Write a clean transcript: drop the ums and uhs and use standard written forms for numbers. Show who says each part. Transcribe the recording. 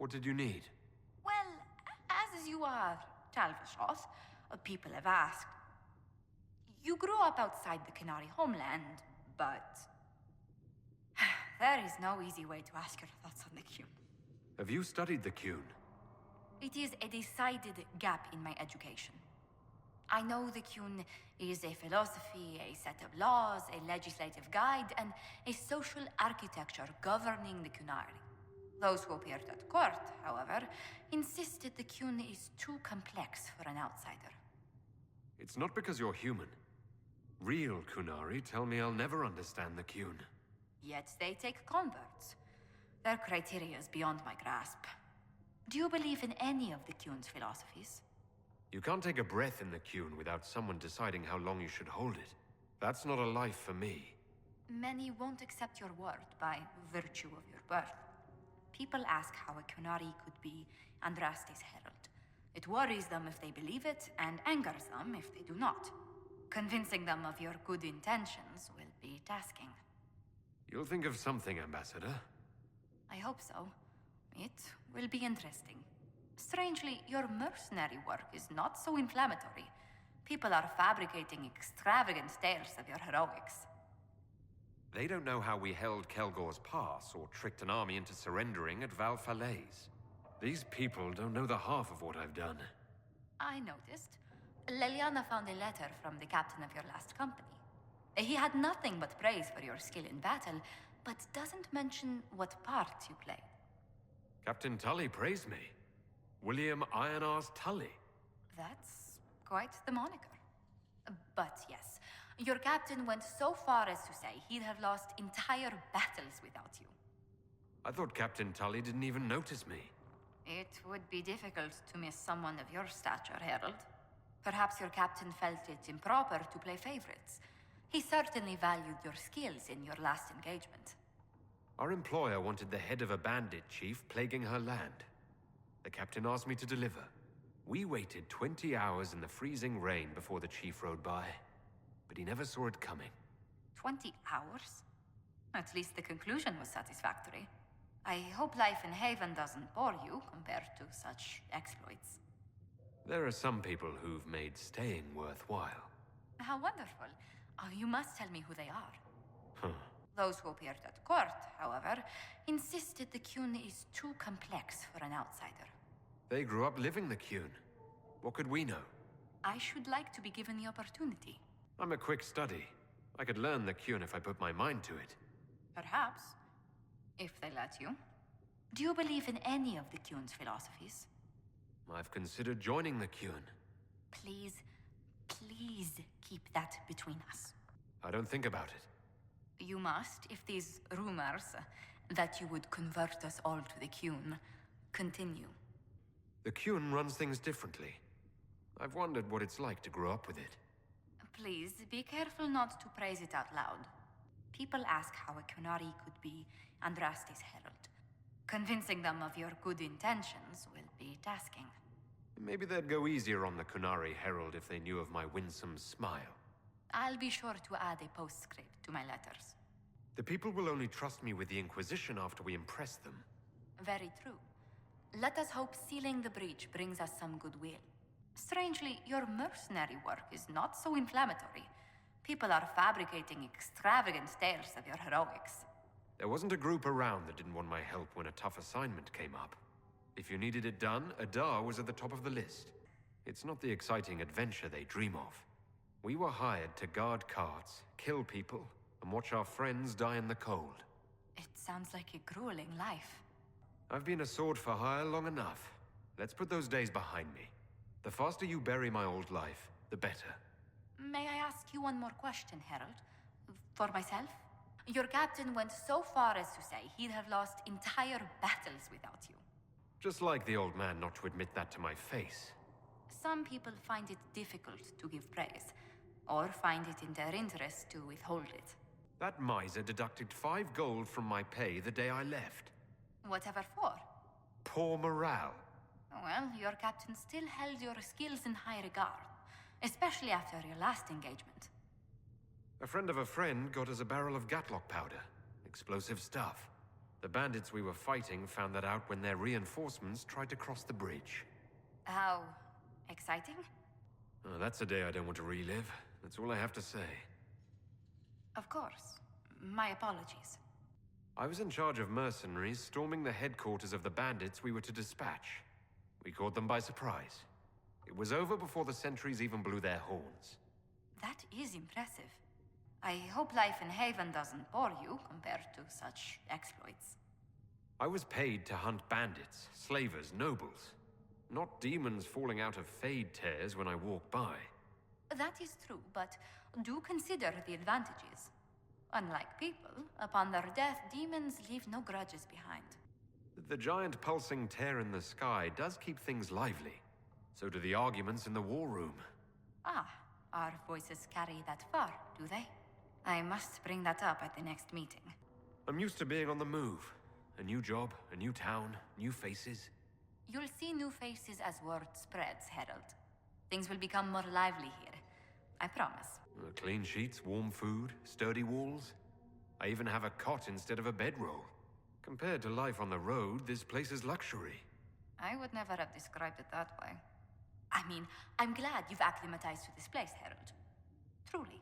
Speaker 1: What did you need?
Speaker 2: Well, as you are Talvashos, people have asked. You grew up outside the qunari homeland, but there is no easy way to ask your thoughts on the Qun.
Speaker 1: Have you studied the Qun?
Speaker 2: It is a decided gap in my education. I know the Qun is a philosophy, a set of laws, a legislative guide, and a social architecture governing the qunari. Those who appeared at court, however, insisted the Qun is too complex for an outsider.
Speaker 1: It's not because you're human. Real qunari tell me I'll never understand the Qun.
Speaker 2: Yet they take converts. Their criteria is beyond my grasp. Do you believe in any of the Qun's philosophies?
Speaker 1: You can't take a breath in the Qun without someone deciding how long you should hold it. That's not a life for me.
Speaker 2: Many won't accept your word by virtue of your birth. People ask how a qunari could be Andraste's herald. It worries them if they believe it, and angers them if they do not. Convincing them of your good intentions will be tasking.
Speaker 1: You'll think of something, Ambassador.
Speaker 2: I hope so. It will be interesting. Strangely, your mercenary work is not so inflammatory. People are fabricating extravagant tales of your heroics.
Speaker 1: They don't know how we held Kelgor's Pass or tricked an army into surrendering at Val Falaise. These people don't know the half of what I've done.
Speaker 2: I noticed. Leliana found a letter from the captain of your last company. He had nothing but praise for your skill in battle, but doesn't mention what part you played.
Speaker 1: Captain Tully praised me. William Iron Arse Tully.
Speaker 2: That's quite the moniker. But yes, your captain went so far as to say he'd have lost entire battles without you.
Speaker 1: I thought Captain Tully didn't even notice me.
Speaker 2: It would be difficult to miss someone of your stature, Herald. Perhaps your captain felt it improper to play favorites. He certainly valued your skills in your last engagement.
Speaker 1: Our employer wanted the head of a bandit chief plaguing her land. The captain asked me to deliver. We waited 20 hours in the freezing rain before the chief rode by, but he never saw it coming.
Speaker 2: 20 hours? At least the conclusion was satisfactory. I hope life in Haven doesn't bore you compared to such exploits.
Speaker 1: There are some people who've made staying worthwhile.
Speaker 2: How wonderful. You must tell me who they are.
Speaker 1: Huh.
Speaker 2: Those who appeared at court, however, insisted the Qun is too complex for an outsider.
Speaker 1: They grew up living the Qun. What could we know?
Speaker 2: I should like to be given the opportunity.
Speaker 1: I'm a quick study. I could learn the Qun if I put my mind to it.
Speaker 2: Perhaps. If they let you. Do you believe in any of the Qun's philosophies?
Speaker 1: I've considered joining the Qun.
Speaker 2: Please, please keep that between us.
Speaker 1: I don't think about it.
Speaker 2: You must, if these rumors that you would convert us all to the Qun continue.
Speaker 1: The Qun runs things differently. I've wondered what it's like to grow up with it.
Speaker 2: Please, be careful not to praise it out loud. People ask how a qunari could be Andraste's herald. Convincing them of your good intentions will be tasking.
Speaker 1: Maybe they'd go easier on the qunari herald if they knew of my winsome smile.
Speaker 2: I'll be sure to add a postscript to my letters.
Speaker 1: The people will only trust me with the Inquisition after we impress them.
Speaker 2: Very true. Let us hope sealing the breach brings us some goodwill. Strangely, your mercenary work is not so inflammatory. People are fabricating extravagant tales of your heroics.
Speaker 1: There wasn't a group around that didn't want my help when a tough assignment came up. If you needed it done, Adaar was at the top of the list. It's not the exciting adventure they dream of. We were hired to guard carts, kill people, and watch our friends die in the cold.
Speaker 2: It sounds like a grueling life.
Speaker 1: I've been a sword for hire long enough. Let's put those days behind me. The faster you bury my old life, the better.
Speaker 2: May I ask you one more question, Herald? For myself? Your captain went so far as to say he'd have lost entire battles without you.
Speaker 1: Just like the old man not to admit that to my face.
Speaker 2: Some people find it difficult to give praise, or find it in their interest to withhold it.
Speaker 1: That miser deducted 5 gold from my pay the day I left.
Speaker 2: Whatever for?
Speaker 1: Poor morale.
Speaker 2: Well, your captain still held your skills in high regard, especially after your last engagement.
Speaker 1: A friend of a friend got us a barrel of Gatlock powder. Explosive stuff. The bandits we were fighting found that out when their reinforcements tried to cross the bridge.
Speaker 2: How exciting?
Speaker 1: Oh, that's a day I don't want to relive. That's all I have to say.
Speaker 2: Of course. My apologies.
Speaker 1: I was in charge of mercenaries storming the headquarters of the bandits we were to dispatch. We caught them by surprise. It was over before the sentries even blew their horns.
Speaker 2: That is impressive. I hope life in Haven doesn't bore you compared to such exploits.
Speaker 1: I was paid to hunt bandits, slavers, nobles. Not demons falling out of fade tears when I walk by.
Speaker 2: That is true, but do consider the advantages. Unlike people, upon their death, demons leave no grudges behind.
Speaker 1: The giant pulsing tear in the sky does keep things lively. So do the arguments in the war room.
Speaker 2: Ah, our voices carry that far, do they? I must bring that up at the next meeting.
Speaker 1: I'm used to being on the move. A new job, a new town, new faces.
Speaker 2: You'll see new faces as word spreads, Herald. Things will become more lively here. I promise.
Speaker 1: Clean sheets, warm food, sturdy walls. I even have a cot instead of a bedroll. Compared to life on the road, this place is luxury.
Speaker 2: I would never have described it that way. I mean, I'm glad you've acclimatized to this place, Herald. Truly.